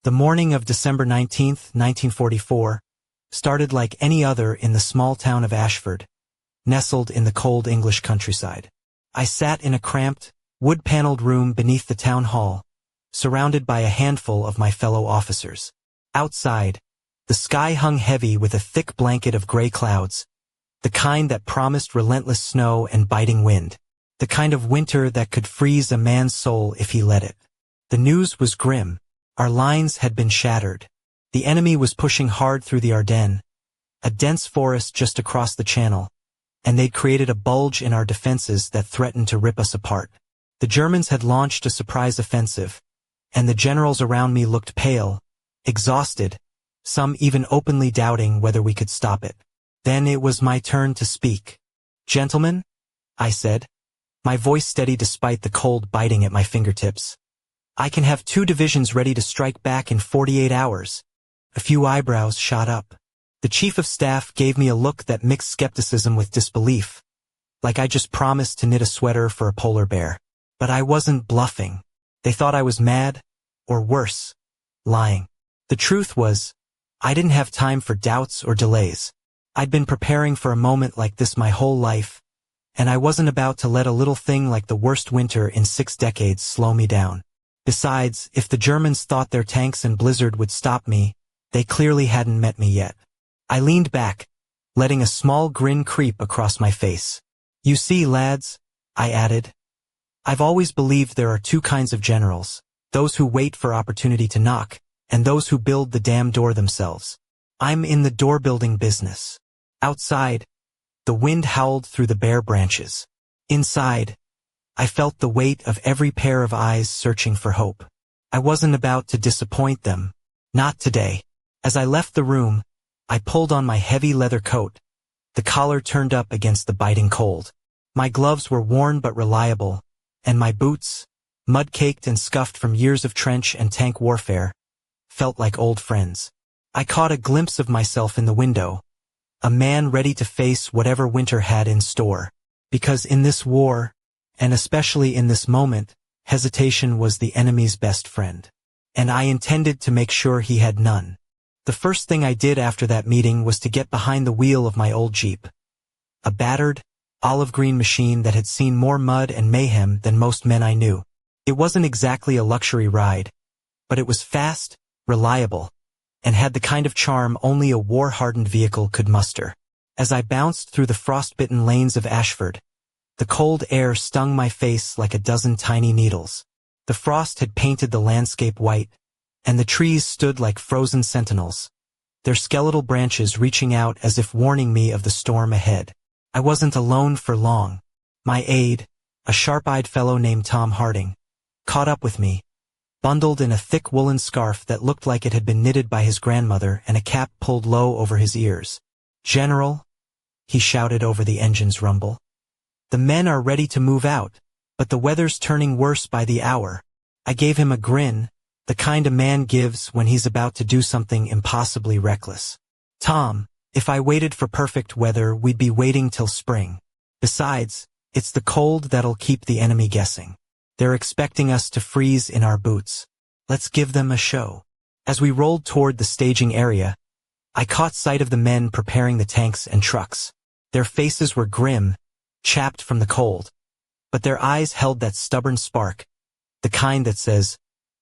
The morning of December 19th, 1944, started like any other in the small town of Ashford, nestled in the cold English countryside. I sat in a cramped, wood-paneled room beneath the town hall, surrounded by a handful of my fellow officers. Outside, the sky hung heavy with a thick blanket of gray clouds, the kind that promised relentless snow and biting wind, the kind of winter that could freeze a man's soul if he let it. The news was grim. Our lines had been shattered. The enemy was pushing hard through the Ardennes, a dense forest just across the channel, and they'd created a bulge in our defenses that threatened to rip us apart. The Germans had launched a surprise offensive, and the generals around me looked pale, exhausted, some even openly doubting whether we could stop it. Then it was my turn to speak. "Gentlemen," I said, my voice steady despite the cold biting at my fingertips, "I can have 2 divisions ready to strike back in 48 hours. A few eyebrows shot up. The chief of staff gave me a look that mixed skepticism with disbelief, like I just promised to knit a sweater for a polar bear. But I wasn't bluffing. They thought I was mad, or worse, lying. The truth was, I didn't have time for doubts or delays. I'd been preparing for a moment like this my whole life, and I wasn't about to let a little thing like the worst winter in 6 decades slow me down. Besides, if the Germans thought their tanks and blizzard would stop me, they clearly hadn't met me yet. I leaned back, letting a small grin creep across my face. "You see, lads," I added, "I've always believed there are 2 kinds of generals, those who wait for opportunity to knock, and those who build the damn door themselves. I'm in the door-building business." Outside, the wind howled through the bare branches. Inside, I felt the weight of every pair of eyes searching for hope. I wasn't about to disappoint them. Not today. As I left the room, I pulled on my heavy leather coat, the collar turned up against the biting cold. My gloves were worn but reliable, and my boots, mud-caked and scuffed from years of trench and tank warfare, felt like old friends. I caught a glimpse of myself in the window, a man ready to face whatever winter had in store. Because in this war, and especially in this moment, hesitation was the enemy's best friend. And I intended to make sure he had none. The first thing I did after that meeting was to get behind the wheel of my old Jeep. A battered, olive-green machine that had seen more mud and mayhem than most men I knew. It wasn't exactly a luxury ride, but it was fast, reliable, and had the kind of charm only a war-hardened vehicle could muster. As I bounced through the frost-bitten lanes of Ashford, the cold air stung my face like a dozen tiny needles. The frost had painted the landscape white, and the trees stood like frozen sentinels, their skeletal branches reaching out as if warning me of the storm ahead. I wasn't alone for long. My aide, a sharp-eyed fellow named Tom Harding, caught up with me, bundled in a thick woolen scarf that looked like it had been knitted by his grandmother and a cap pulled low over his ears. "General," he shouted over the engine's rumble, "the men are ready to move out, but the weather's turning worse by the hour." I gave him a grin, the kind a man gives when he's about to do something impossibly reckless. "Tom, if I waited for perfect weather, we'd be waiting till spring. Besides, it's the cold that'll keep the enemy guessing. They're expecting us to freeze in our boots. Let's give them a show." As we rolled toward the staging area, I caught sight of the men preparing the tanks and trucks. Their faces were grim, chapped from the cold, but their eyes held that stubborn spark, the kind that says,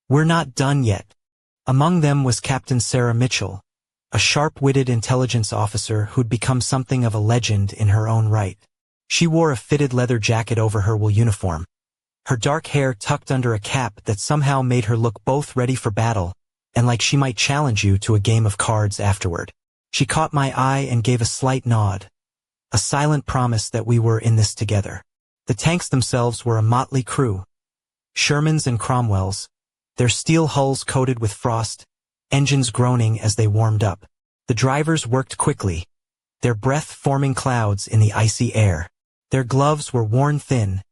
"We're not done yet." Among them was Captain Sarah Mitchell, a sharp-witted intelligence officer who'd become something of a legend in her own right. She wore a fitted leather jacket over her wool uniform, her dark hair tucked under a cap that somehow made her look both ready for battle and like she might challenge you to a game of cards afterward. She caught my eye and gave a slight nod, a silent promise that we were in this together. The tanks themselves were a motley crew, Shermans and Cromwells, their steel hulls coated with frost, engines groaning as they warmed up. The drivers worked quickly, their breath forming clouds in the icy air. Their gloves were worn thin,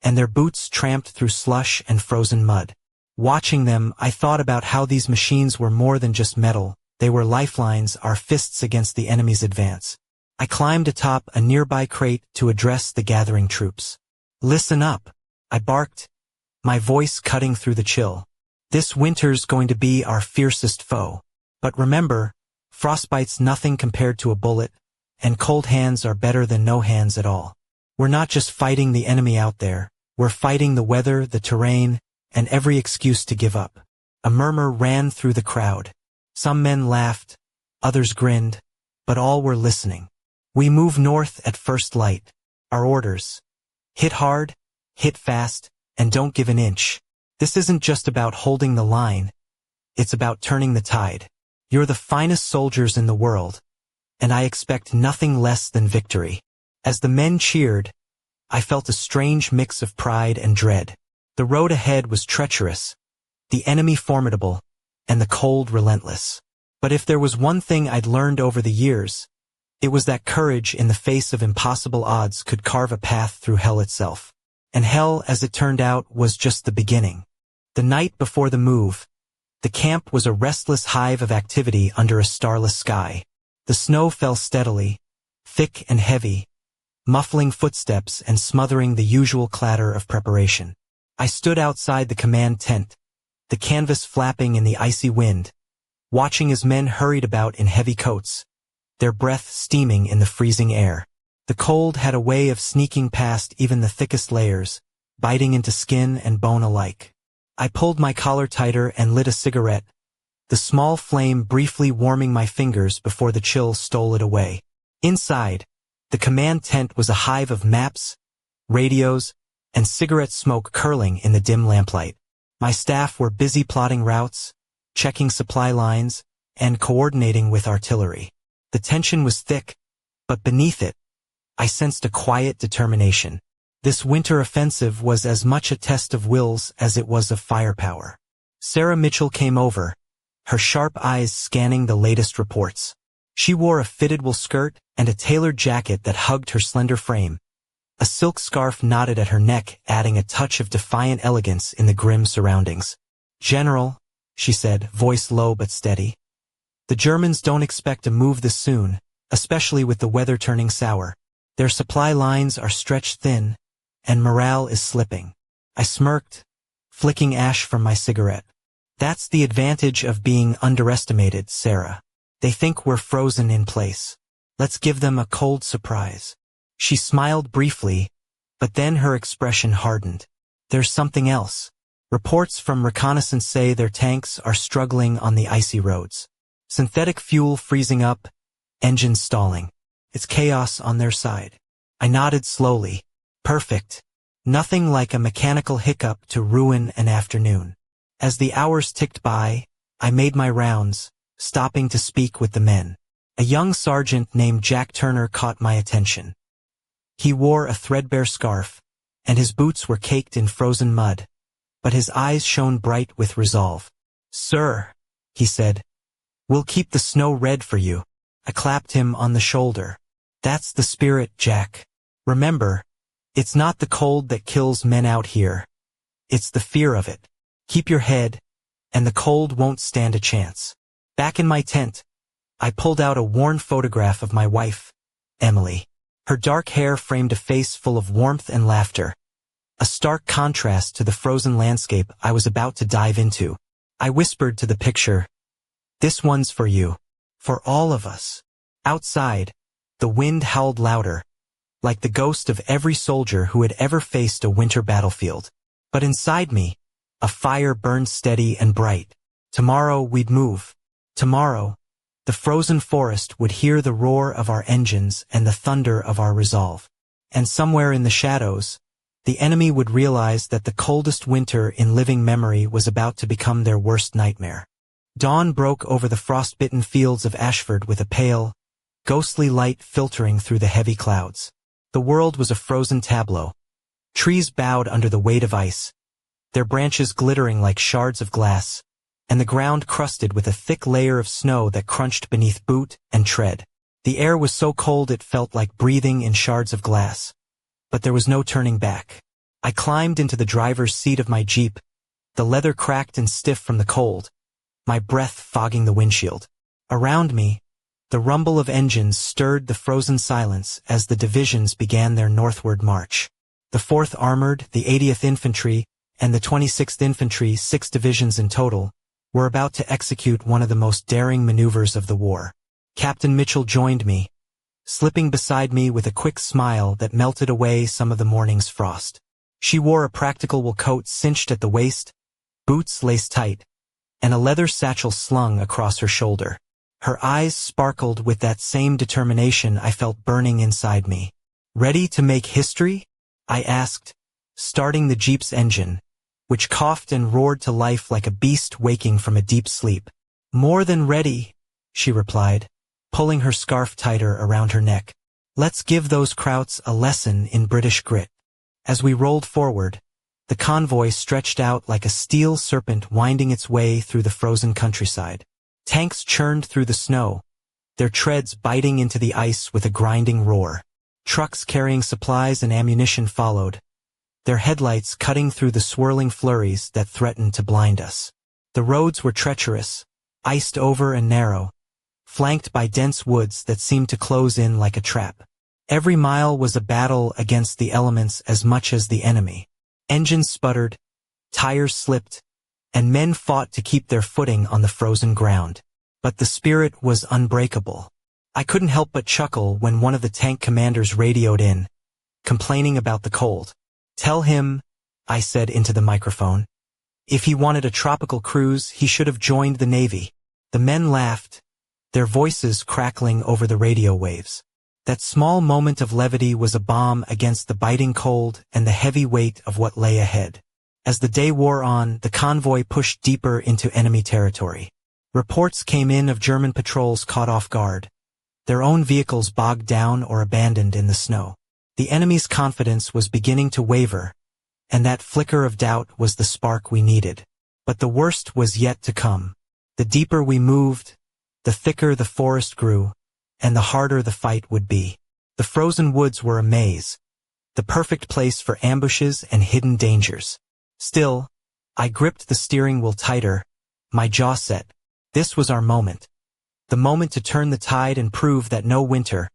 and their boots tramped through slush and frozen mud. Watching them, I thought about how these machines were more than just metal. They were lifelines, our fists against the enemy's advance. I climbed atop a nearby crate to address the gathering troops. "Listen up," I barked, my voice cutting through the chill. This winter's going to be our fiercest foe. But remember, frostbite's nothing compared to a bullet, and cold hands are better than no hands at all. We're not just fighting the enemy out there, we're fighting the weather, the terrain, and every excuse to give up. A murmur ran through the crowd. Some men laughed, others grinned, but all were listening. We move north at first light. Our orders: hit hard, hit fast, and don't give an inch. This isn't just about holding the line, it's about turning the tide. You're the finest soldiers in the world, and I expect nothing less than victory. As the men cheered, I felt a strange mix of pride and dread. The road ahead was treacherous, the enemy formidable, and the cold relentless. But if there was one thing I'd learned over the years, it was that courage in the face of impossible odds could carve a path through hell itself. And hell, as it turned out, was just the beginning. The night before the move, the camp was a restless hive of activity under a starless sky. The snow fell steadily, thick and heavy, muffling footsteps and smothering the usual clatter of preparation. I stood outside the command tent, the canvas flapping in the icy wind, watching as men hurried about in heavy coats, their breath steaming in the freezing air. The cold had a way of sneaking past even the thickest layers, biting into skin and bone alike. I pulled my collar tighter and lit a cigarette, the small flame briefly warming my fingers before the chill stole it away. Inside, the command tent was a hive of maps, radios, and cigarette smoke curling in the dim lamplight. My staff were busy plotting routes, checking supply lines, and coordinating with artillery. The tension was thick, but beneath it, I sensed a quiet determination. This winter offensive was as much a test of wills as it was of firepower. Sarah Mitchell came over, her sharp eyes scanning the latest reports. She wore a fitted wool skirt and a tailored jacket that hugged her slender frame. A silk scarf knotted at her neck, adding a touch of defiant elegance in the grim surroundings. "General," she said, voice low but steady, "the Germans don't expect a move this soon, especially with the weather turning sour. Their supply lines are stretched thin, and morale is slipping." I smirked, flicking ash from my cigarette. "That's the advantage of being underestimated, Sarah. They think we're frozen in place. Let's give them a cold surprise." She smiled briefly, but then her expression hardened. "There's something else. Reports from reconnaissance say their tanks are struggling on the icy roads. Synthetic fuel freezing up, engines stalling. It's chaos on their side." I nodded slowly. Perfect. Nothing like a mechanical hiccup to ruin an afternoon. As the hours ticked by, I made my rounds, stopping to speak with the men. A young sergeant named Jack Turner caught my attention. He wore a threadbare scarf, and his boots were caked in frozen mud, but his eyes shone bright with resolve. "Sir," he said, "we'll keep the snow red for you." I clapped him on the shoulder. "That's the spirit, Jack. Remember, it's not the cold that kills men out here. It's the fear of it. Keep your head, and the cold won't stand a chance." Back in my tent, I pulled out a worn photograph of my wife, Emily. Her dark hair framed a face full of warmth and laughter, a stark contrast to the frozen landscape I was about to dive into. I whispered to the picture, "This one's for you. For all of us." Outside, the wind howled louder, like the ghost of every soldier who had ever faced a winter battlefield. But inside me, a fire burned steady and bright. Tomorrow we'd move. Tomorrow, the frozen forest would hear the roar of our engines and the thunder of our resolve. And somewhere in the shadows, the enemy would realize that the coldest winter in living memory was about to become their worst nightmare. Dawn broke over the frostbitten fields of Ashford with a pale, ghostly light filtering through the heavy clouds. The world was a frozen tableau. Trees bowed under the weight of ice, their branches glittering like shards of glass, and the ground crusted with a thick layer of snow that crunched beneath boot and tread. The air was so cold it felt like breathing in shards of glass. But there was no turning back. I climbed into the driver's seat of my Jeep, the leather cracked and stiff from the cold, my breath fogging the windshield. Around me, the rumble of engines stirred the frozen silence as the divisions began their northward march. The 4th Armored, the 80th Infantry, and the 26th Infantry, 6 divisions in total, were about to execute one of the most daring maneuvers of the war. Captain Mitchell joined me, slipping beside me with a quick smile that melted away some of the morning's frost. She wore a practical wool coat cinched at the waist, boots laced tight, and a leather satchel slung across her shoulder. Her eyes sparkled with that same determination I felt burning inside me. "Ready to make history?" I asked, starting the Jeep's engine, which coughed and roared to life like a beast waking from a deep sleep. "More than ready," she replied, pulling her scarf tighter around her neck. "Let's give those krauts a lesson in British grit." As we rolled forward, the convoy stretched out like a steel serpent winding its way through the frozen countryside. Tanks churned through the snow, their treads biting into the ice with a grinding roar. Trucks carrying supplies and ammunition followed, their headlights cutting through the swirling flurries that threatened to blind us. The roads were treacherous, iced over and narrow, flanked by dense woods that seemed to close in like a trap. Every mile was a battle against the elements as much as the enemy. Engines sputtered, tires slipped, and men fought to keep their footing on the frozen ground. But the spirit was unbreakable. I couldn't help but chuckle when one of the tank commanders radioed in, complaining about the cold. "Tell him," I said into the microphone, "if he wanted a tropical cruise, he should have joined the Navy." The men laughed, their voices crackling over the radio waves. That small moment of levity was a balm against the biting cold and the heavy weight of what lay ahead. As the day wore on, the convoy pushed deeper into enemy territory. Reports came in of German patrols caught off guard, their own vehicles bogged down or abandoned in the snow. The enemy's confidence was beginning to waver, and that flicker of doubt was the spark we needed. But the worst was yet to come. The deeper we moved, the thicker the forest grew, and the harder the fight would be. The frozen woods were a maze, the perfect place for ambushes and hidden dangers. Still, I gripped the steering wheel tighter, my jaw set. This was our moment. The moment to turn the tide and prove that no winter,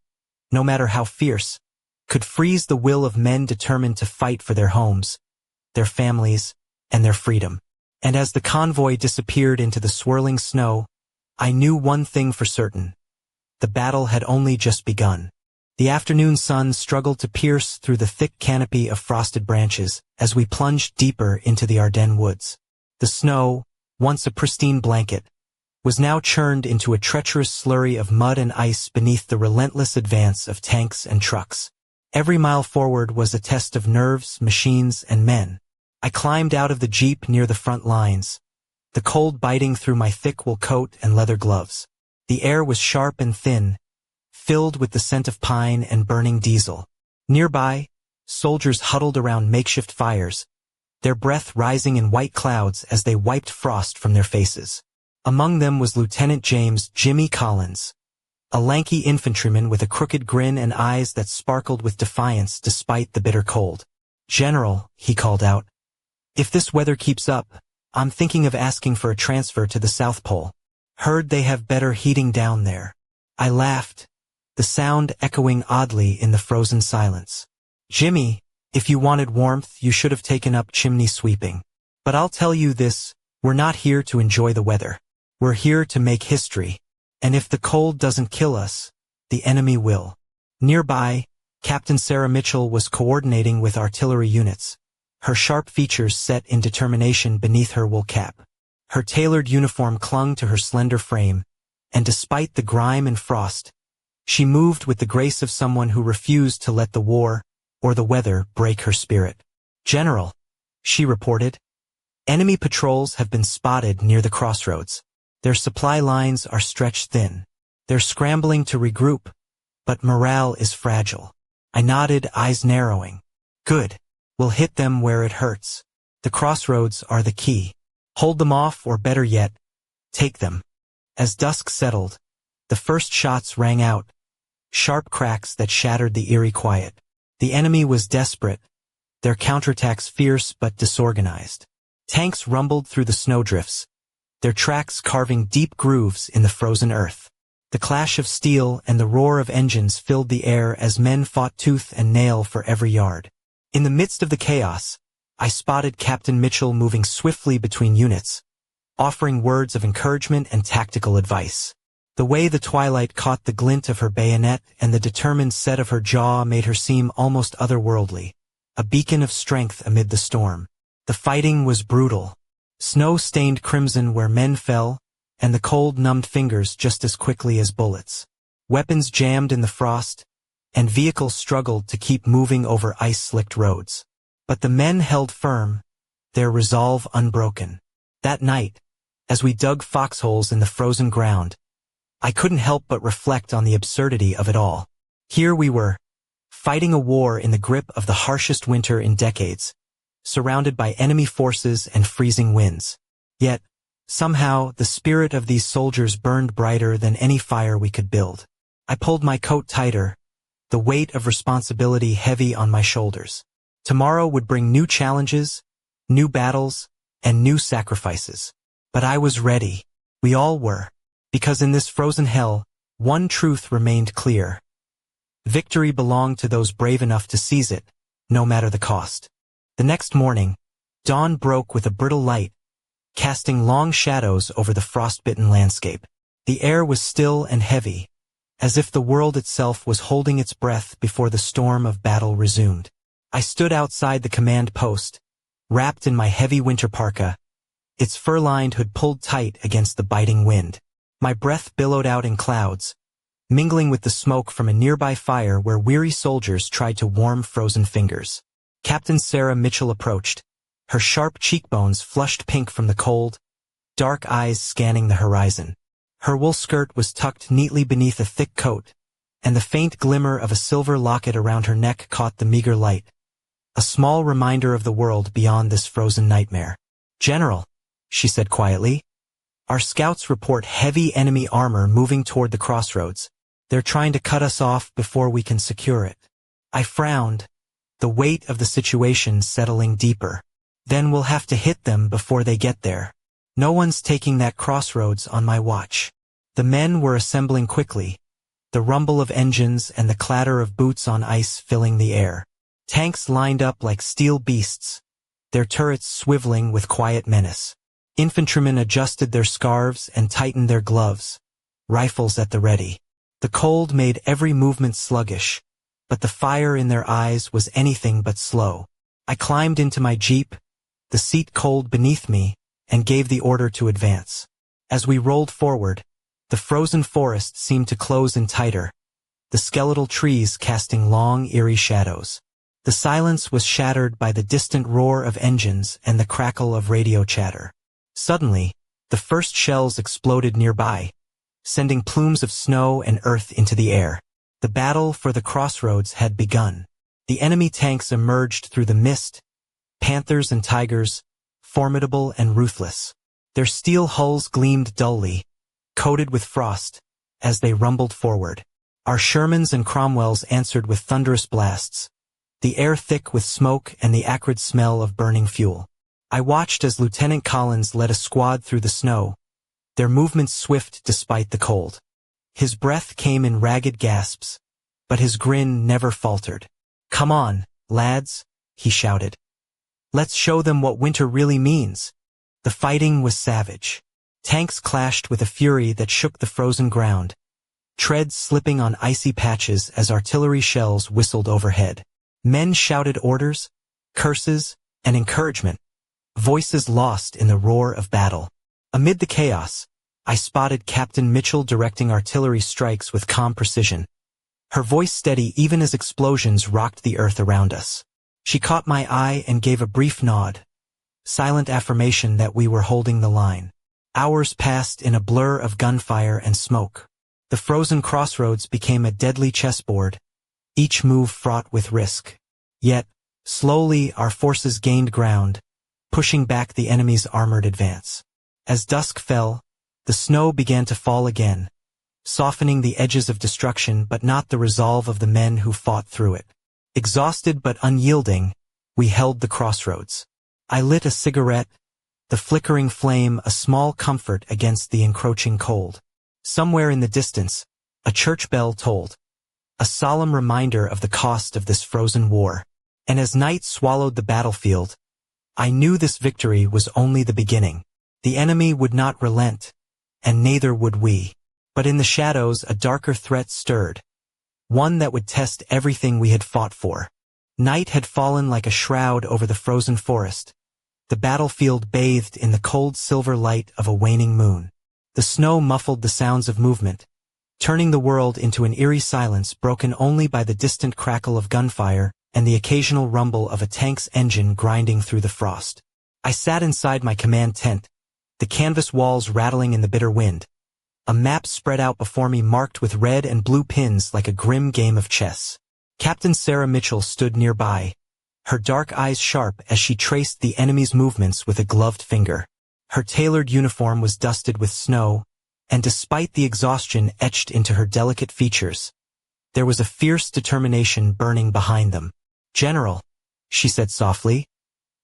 no matter how fierce, could freeze the will of men determined to fight for their homes, their families, and their freedom. And as the convoy disappeared into the swirling snow, I knew one thing for certain. The battle had only just begun. The afternoon sun struggled to pierce through the thick canopy of frosted branches as we plunged deeper into the Ardennes woods. The snow, once a pristine blanket, was now churned into a treacherous slurry of mud and ice beneath the relentless advance of tanks and trucks. Every mile forward was a test of nerves, machines, and men. I climbed out of the Jeep near the front lines, the cold biting through my thick wool coat and leather gloves. The air was sharp and thin, filled with the scent of pine and burning diesel. Nearby, soldiers huddled around makeshift fires, their breath rising in white clouds as they wiped frost from their faces. Among them was Lieutenant James "Jimmy" Collins, a lanky infantryman with a crooked grin and eyes that sparkled with defiance despite the bitter cold. "General," he called out, "if this weather keeps up, I'm thinking of asking for a transfer to the South Pole. Heard they have better heating down there." I laughed, the sound echoing oddly in the frozen silence. "Jimmy, if you wanted warmth, you should have taken up chimney sweeping. But I'll tell you this, we're not here to enjoy the weather. We're here to make history. And if the cold doesn't kill us, the enemy will." Nearby, Captain Sarah Mitchell was coordinating with artillery units, her sharp features set in determination beneath her wool cap. Her tailored uniform clung to her slender frame, and despite the grime and frost, she moved with the grace of someone who refused to let the war or the weather break her spirit. "General," she reported, "enemy patrols have been spotted near the crossroads. Their supply lines are stretched thin. They're scrambling to regroup, but morale is fragile." I nodded, eyes narrowing. "Good. We'll hit them where it hurts. The crossroads are the key. Hold them off, or better yet, take them." As dusk settled, the first shots rang out, sharp cracks that shattered the eerie quiet. The enemy was desperate, their counterattacks fierce but disorganized. Tanks rumbled through the snowdrifts, their tracks carving deep grooves in the frozen earth. The clash of steel and the roar of engines filled the air as men fought tooth and nail for every yard. In the midst of the chaos, I spotted Captain Mitchell moving swiftly between units, offering words of encouragement and tactical advice. The way the twilight caught the glint of her bayonet and the determined set of her jaw made her seem almost otherworldly, a beacon of strength amid the storm. The fighting was brutal. Snow stained crimson where men fell, and the cold numbed fingers just as quickly as bullets. Weapons jammed in the frost, and vehicles struggled to keep moving over ice-slicked roads. But the men held firm, their resolve unbroken. That night, as we dug foxholes in the frozen ground, I couldn't help but reflect on the absurdity of it all. Here we were, fighting a war in the grip of the harshest winter in decades, surrounded by enemy forces and freezing winds. Yet, somehow, the spirit of these soldiers burned brighter than any fire we could build. I pulled my coat tighter, the weight of responsibility heavy on my shoulders. Tomorrow would bring new challenges, new battles, and new sacrifices. But I was ready. We all were. Because in this frozen hell, one truth remained clear. Victory belonged to those brave enough to seize it, no matter the cost. The next morning, dawn broke with a brittle light, casting long shadows over the frostbitten landscape. The air was still and heavy, as if the world itself was holding its breath before the storm of battle resumed. I stood outside the command post, wrapped in my heavy winter parka, its fur-lined hood pulled tight against the biting wind. My breath billowed out in clouds, mingling with the smoke from a nearby fire where weary soldiers tried to warm frozen fingers. Captain Sarah Mitchell approached, her sharp cheekbones flushed pink from the cold, dark eyes scanning the horizon. Her wool skirt was tucked neatly beneath a thick coat, and the faint glimmer of a silver locket around her neck caught the meager light, a small reminder of the world beyond this frozen nightmare. "General," she said quietly, "our scouts report heavy enemy armor moving toward the crossroads. They're trying to cut us off before we can secure it." I frowned, the weight of the situation settling deeper. Then we'll have to hit them before they get there. No one's taking that crossroads on my watch. The men were assembling quickly, the rumble of engines and the clatter of boots on ice filling the air. Tanks lined up like steel beasts, their turrets swiveling with quiet menace. Infantrymen adjusted their scarves and tightened their gloves, rifles at the ready. The cold made every movement sluggish, but the fire in their eyes was anything but slow. I climbed into my jeep, the seat cold beneath me, and gave the order to advance. As we rolled forward, the frozen forest seemed to close in tighter, the skeletal trees casting long, eerie shadows. The silence was shattered by the distant roar of engines and the crackle of radio chatter. Suddenly, the first shells exploded nearby, sending plumes of snow and earth into the air. The battle for the crossroads had begun. The enemy tanks emerged through the mist, panthers and tigers, formidable and ruthless. Their steel hulls gleamed dully, coated with frost, as they rumbled forward. Our Shermans and Cromwells answered with thunderous blasts, the air thick with smoke and the acrid smell of burning fuel. I watched as Lieutenant Collins led a squad through the snow, their movements swift despite the cold. His breath came in ragged gasps, but his grin never faltered. "Come on, lads," he shouted. "Let's show them what winter really means." The fighting was savage. Tanks clashed with a fury that shook the frozen ground, treads slipping on icy patches as artillery shells whistled overhead. Men shouted orders, curses, and encouragement, voices lost in the roar of battle. Amid the chaos, I spotted Captain Mitchell directing artillery strikes with calm precision, her voice steady even as explosions rocked the earth around us. She caught my eye and gave a brief nod, silent affirmation that we were holding the line. Hours passed in a blur of gunfire and smoke. The frozen crossroads became a deadly chessboard, each move fraught with risk. Yet, slowly our forces gained ground, pushing back the enemy's armored advance. As dusk fell, the snow began to fall again, softening the edges of destruction but not the resolve of the men who fought through it. Exhausted but unyielding, we held the crossroads. I lit a cigarette, the flickering flame a small comfort against the encroaching cold. Somewhere in the distance, a church bell tolled, a solemn reminder of the cost of this frozen war. And as night swallowed the battlefield, I knew this victory was only the beginning. The enemy would not relent, and neither would we. But in the shadows a darker threat stirred, one that would test everything we had fought for. Night had fallen like a shroud over the frozen forest, the battlefield bathed in the cold silver light of a waning moon. The snow muffled the sounds of movement, turning the world into an eerie silence broken only by the distant crackle of gunfire and the occasional rumble of a tank's engine grinding through the frost. I sat inside my command tent, the canvas walls rattling in the bitter wind. A map spread out before me marked with red and blue pins like a grim game of chess. Captain Sarah Mitchell stood nearby, her dark eyes sharp as she traced the enemy's movements with a gloved finger. Her tailored uniform was dusted with snow, and despite the exhaustion etched into her delicate features, there was a fierce determination burning behind them. "General," she said softly,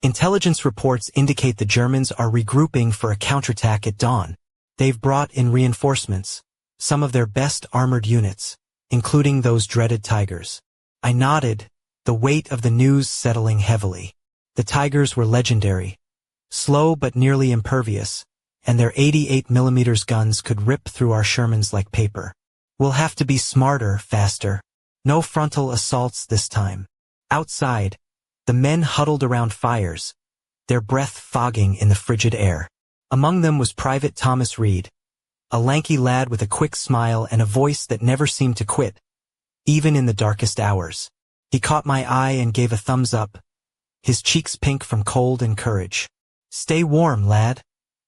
"intelligence reports indicate the Germans are regrouping for a counterattack at dawn. They've brought in reinforcements, some of their best armored units, including those dreaded Tigers." I nodded, the weight of the news settling heavily. The Tigers were legendary, slow but nearly impervious, and their 88mm guns could rip through our Shermans like paper. "We'll have to be smarter, faster. No frontal assaults this time." Outside, the men huddled around fires, their breath fogging in the frigid air. Among them was Private Thomas Reed, a lanky lad with a quick smile and a voice that never seemed to quit, even in the darkest hours. He caught my eye and gave a thumbs up, his cheeks pink from cold and courage. "Stay warm, lad,"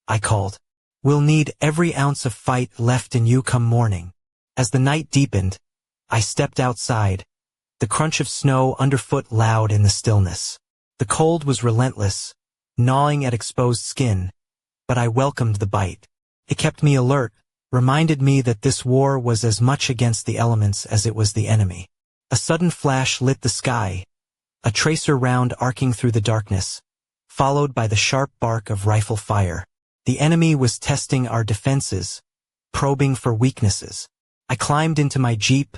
I called. "We'll need every ounce of fight left in you come morning." As the night deepened, I stepped outside, the crunch of snow underfoot loud in the stillness. The cold was relentless, gnawing at exposed skin, but I welcomed the bite. It kept me alert, reminded me that this war was as much against the elements as it was the enemy. A sudden flash lit the sky, a tracer round arcing through the darkness, followed by the sharp bark of rifle fire. The enemy was testing our defenses, probing for weaknesses. I climbed into my jeep,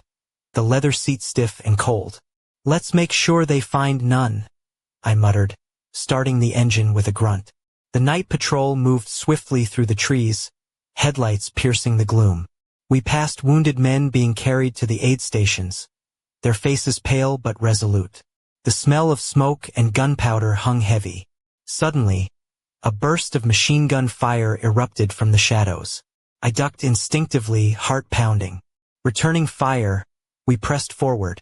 the leather seat stiff and cold. "Let's make sure they find none," I muttered, starting the engine with a grunt. The night patrol moved swiftly through the trees, headlights piercing the gloom. We passed wounded men being carried to the aid stations, their faces pale but resolute. The smell of smoke and gunpowder hung heavy. Suddenly, a burst of machine gun fire erupted from the shadows. I ducked instinctively, heart pounding. Returning fire, we pressed forward,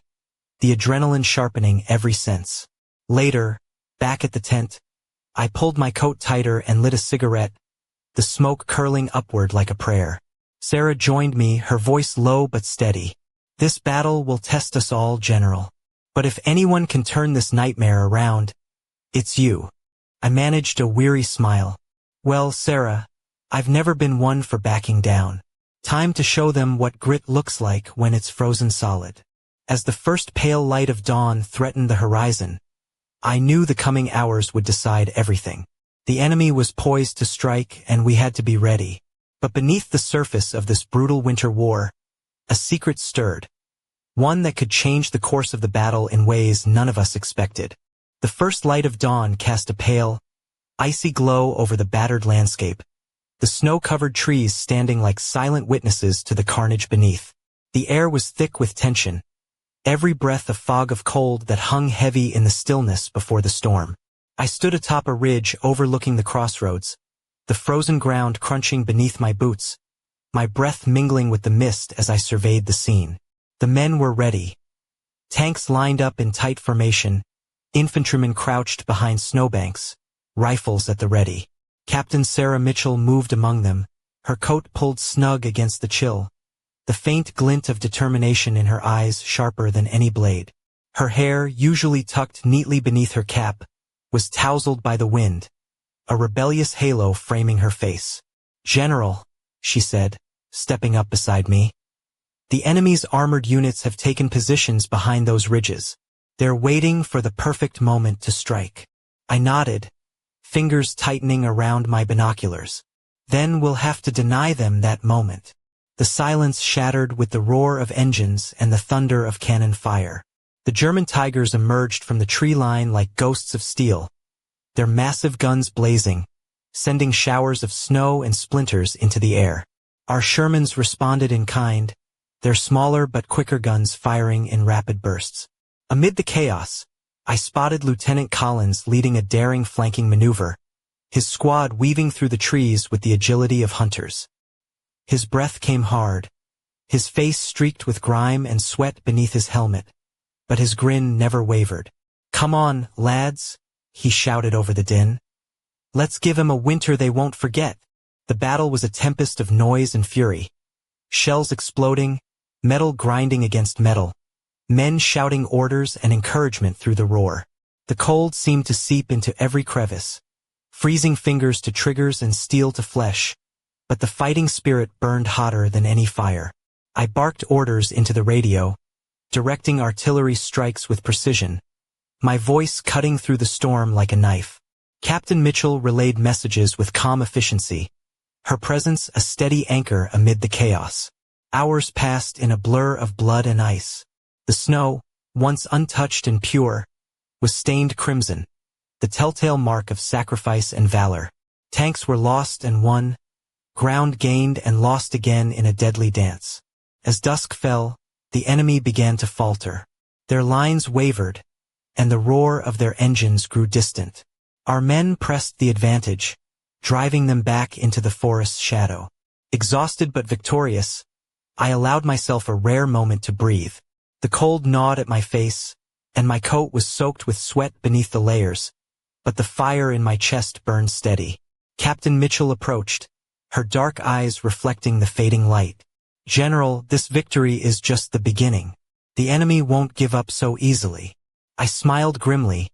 the adrenaline sharpening every sense. Later, back at the tent, I pulled my coat tighter and lit a cigarette, the smoke curling upward like a prayer. Sarah joined me, her voice low but steady. "This battle will test us all, General. But if anyone can turn this nightmare around, it's you." I managed a weary smile. "Well, Sarah, I've never been one for backing down. Time to show them what grit looks like when it's frozen solid." As the first pale light of dawn threatened the horizon, I knew the coming hours would decide everything. The enemy was poised to strike and we had to be ready. But beneath the surface of this brutal winter war, a secret stirred, one that could change the course of the battle in ways none of us expected. The first light of dawn cast a pale, icy glow over the battered landscape, the snow-covered trees standing like silent witnesses to the carnage beneath. The air was thick with tension, every breath a fog of cold that hung heavy in the stillness before the storm. I stood atop a ridge overlooking the crossroads, the frozen ground crunching beneath my boots, my breath mingling with the mist as I surveyed the scene. The men were ready. Tanks lined up in tight formation, infantrymen crouched behind snowbanks, rifles at the ready. Captain Sarah Mitchell moved among them, her coat pulled snug against the chill, the faint glint of determination in her eyes sharper than any blade. Her hair, usually tucked neatly beneath her cap, was tousled by the wind, a rebellious halo framing her face. "General," she said, stepping up beside me, "the enemy's armored units have taken positions behind those ridges. They're waiting for the perfect moment to strike." I nodded, fingers tightening around my binoculars. "Then we'll have to deny them that moment." The silence shattered with the roar of engines and the thunder of cannon fire. The German Tigers emerged from the tree line like ghosts of steel, their massive guns blazing, sending showers of snow and splinters into the air. Our Shermans responded in kind, their smaller but quicker guns firing in rapid bursts. Amid the chaos, I spotted Lieutenant Collins leading a daring flanking maneuver, his squad weaving through the trees with the agility of hunters. His breath came hard, his face streaked with grime and sweat beneath his helmet, but his grin never wavered. "Come on, lads," he shouted over the din. "Let's give 'em a winter they won't forget." The battle was a tempest of noise and fury. Shells exploding, metal grinding against metal, men shouting orders and encouragement through the roar. The cold seemed to seep into every crevice, freezing fingers to triggers and steel to flesh, but the fighting spirit burned hotter than any fire. I barked orders into the radio, directing artillery strikes with precision, my voice cutting through the storm like a knife. Captain Mitchell relayed messages with calm efficiency, her presence a steady anchor amid the chaos. Hours passed in a blur of blood and ice. The snow, once untouched and pure, was stained crimson, the telltale mark of sacrifice and valor. Tanks were lost and won, ground gained and lost again in a deadly dance. As dusk fell, the enemy began to falter. Their lines wavered, and the roar of their engines grew distant. Our men pressed the advantage, driving them back into the forest's shadow. Exhausted but victorious, I allowed myself a rare moment to breathe. The cold gnawed at my face, and my coat was soaked with sweat beneath the layers, but the fire in my chest burned steady. Captain Mitchell approached, her dark eyes reflecting the fading light. "General, this victory is just the beginning. The enemy won't give up so easily." I smiled grimly,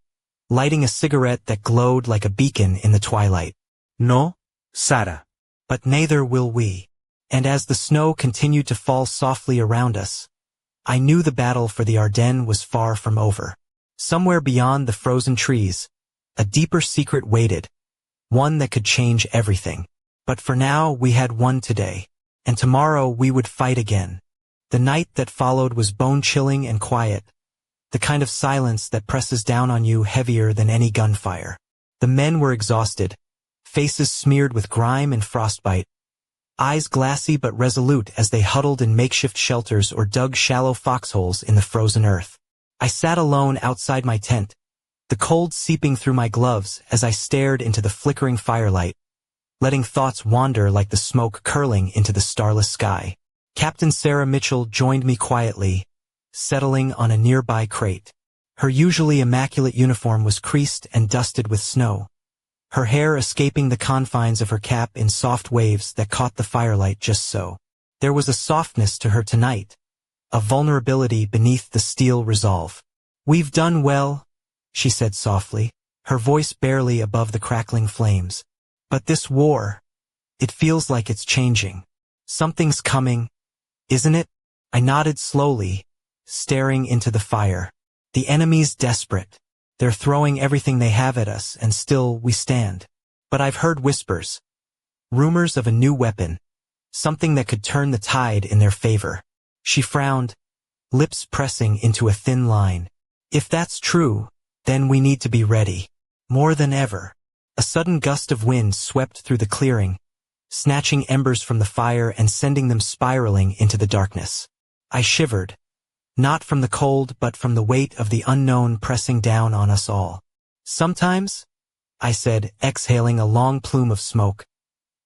lighting a cigarette that glowed like a beacon in the twilight. "No, Sarah. But neither will we." And as the snow continued to fall softly around us, I knew the battle for the Ardennes was far from over. Somewhere beyond the frozen trees, a deeper secret waited, one that could change everything. But for now we had won today, and tomorrow we would fight again. The night that followed was bone-chilling and quiet, the kind of silence that presses down on you heavier than any gunfire. The men were exhausted, faces smeared with grime and frostbite, eyes glassy but resolute as they huddled in makeshift shelters or dug shallow foxholes in the frozen earth. I sat alone outside my tent, the cold seeping through my gloves as I stared into the flickering firelight, letting thoughts wander like the smoke curling into the starless sky. Captain Sarah Mitchell joined me quietly, settling on a nearby crate. Her usually immaculate uniform was creased and dusted with snow, her hair escaping the confines of her cap in soft waves that caught the firelight just so. There was a softness to her tonight, a vulnerability beneath the steel resolve. "We've done well," she said softly, her voice barely above the crackling flames. "But this war, it feels like it's changing. Something's coming, isn't it?" I nodded slowly, staring into the fire. "The enemy's desperate. They're throwing everything they have at us, and still we stand. But I've heard whispers, rumors of a new weapon, something that could turn the tide in their favor." She frowned, lips pressing into a thin line. "If that's true, then we need to be ready. More than ever." A sudden gust of wind swept through the clearing, snatching embers from the fire and sending them spiraling into the darkness. I shivered, not from the cold but from the weight of the unknown pressing down on us all. "Sometimes," I said, exhaling a long plume of smoke,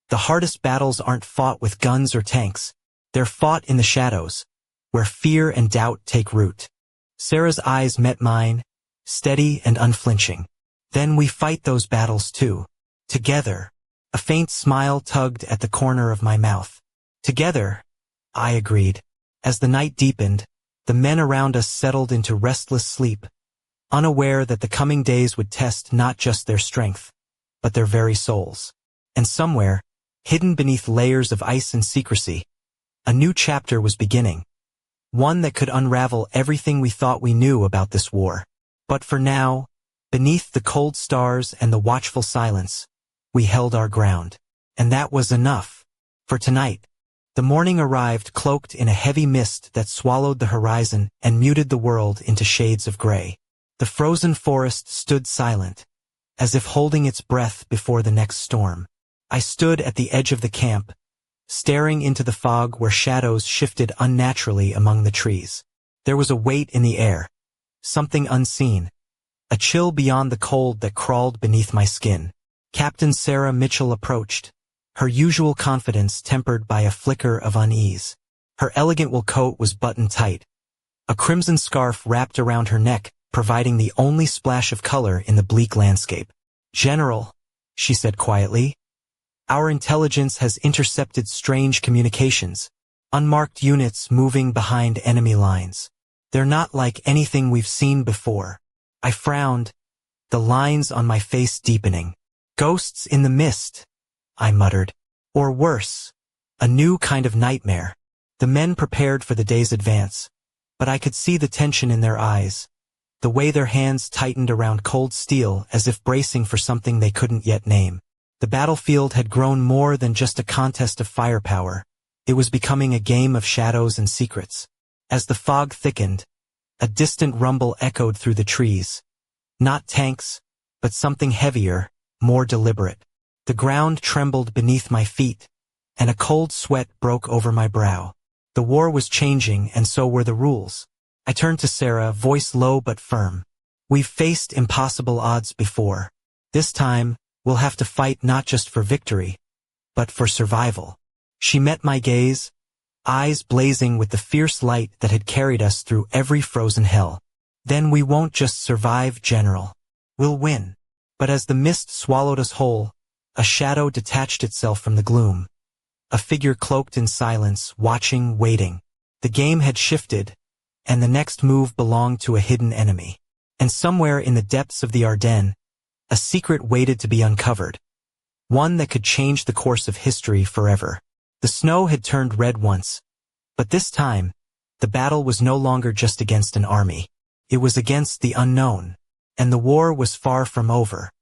"the hardest battles aren't fought with guns or tanks. They're fought in the shadows, where fear and doubt take root." Sarah's eyes met mine, steady and unflinching. "Then we fight those battles too. Together." A faint smile tugged at the corner of my mouth. "Together," I agreed. As the night deepened, the men around us settled into restless sleep, unaware that the coming days would test not just their strength, but their very souls. And somewhere, hidden beneath layers of ice and secrecy, a new chapter was beginning, one that could unravel everything we thought we knew about this war. But for now, beneath the cold stars and the watchful silence, we held our ground. And that was enough. For tonight, the morning arrived cloaked in a heavy mist that swallowed the horizon and muted the world into shades of gray. The frozen forest stood silent, as if holding its breath before the next storm. I stood at the edge of the camp, staring into the fog where shadows shifted unnaturally among the trees. There was a weight in the air, something unseen, a chill beyond the cold that crawled beneath my skin. Captain Sarah Mitchell approached, her usual confidence tempered by a flicker of unease. Her elegant wool coat was buttoned tight, a crimson scarf wrapped around her neck, providing the only splash of color in the bleak landscape. "General," she said quietly, "our intelligence has intercepted strange communications, unmarked units moving behind enemy lines. They're not like anything we've seen before." I frowned, the lines on my face deepening. "Ghosts in the mist," I muttered. "Or worse, a new kind of nightmare." The men prepared for the day's advance, but I could see the tension in their eyes, the way their hands tightened around cold steel as if bracing for something they couldn't yet name. The battlefield had grown more than just a contest of firepower. It was becoming a game of shadows and secrets. As the fog thickened, a distant rumble echoed through the trees. Not tanks, but something heavier, more deliberate. The ground trembled beneath my feet, and a cold sweat broke over my brow. The war was changing, and so were the rules. I turned to Sarah, voice low but firm. "We've faced impossible odds before. This time, we'll have to fight not just for victory, but for survival." She met my gaze, eyes blazing with the fierce light that had carried us through every frozen hell. "Then we won't just survive, General. We'll win." But as the mist swallowed us whole, a shadow detached itself from the gloom. A figure cloaked in silence, watching, waiting. The game had shifted, and the next move belonged to a hidden enemy. And somewhere in the depths of the Ardennes, a secret waited to be uncovered. One that could change the course of history forever. The snow had turned red once, but this time, the battle was no longer just against an army. It was against the unknown, and the war was far from over.